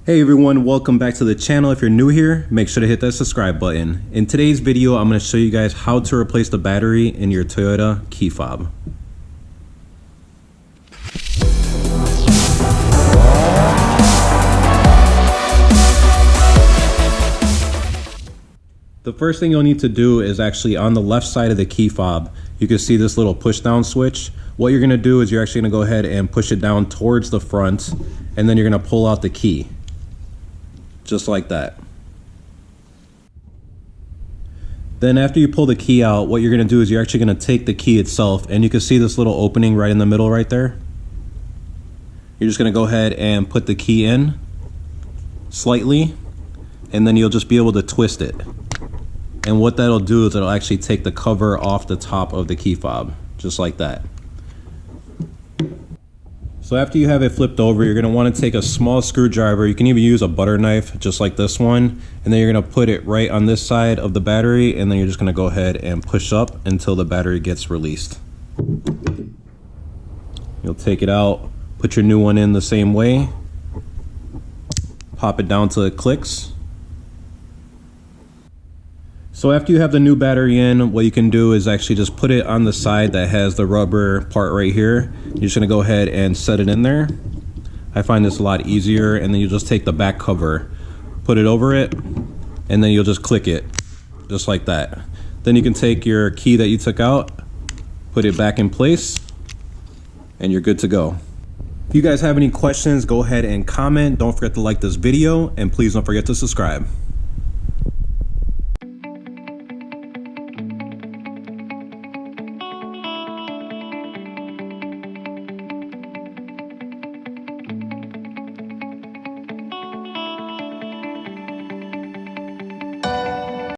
Hey everyone, welcome back to the channel. If you're new here, make sure to hit that subscribe button. In today's video, I'm going to show you guys how to replace the battery in your Toyota key fob. The first thing you'll need to do is actually on the left side of the key fob, you can see this little push down switch. What you're going to do is you're actually going to go ahead and push it down towards the front, and then you're going to pull out the key. Just like that. Then after you pull the key out, what you're going to do is you're actually going to take the key itself, and you can see this little opening right in the middle right there. You're just going to go ahead and put the key in slightly, and then you'll just be able to twist it. And what that'll do is it'll actually take the cover off the top of the key fob, just like that. So after you have it flipped over, you're going to want to take a small screwdriver. You can even use a butter knife just like this one, and then you're going to put it right on this side of the battery, and then you're just going to go ahead and push up until the battery gets released. You'll take it out, put your new one in the same way, pop it down till it clicks. So after you have the new battery in, what you can do is actually just put it on the side that has the rubber part right here. You're just gonna go ahead and set it in there. I find this a lot easier, and then you just take the back cover, put it over it, and then you'll just click it, just like that. Then you can take your key that you took out, put it back in place, and you're good to go. If you guys have any questions, go ahead and comment. Don't forget to like this video, and please don't forget to subscribe.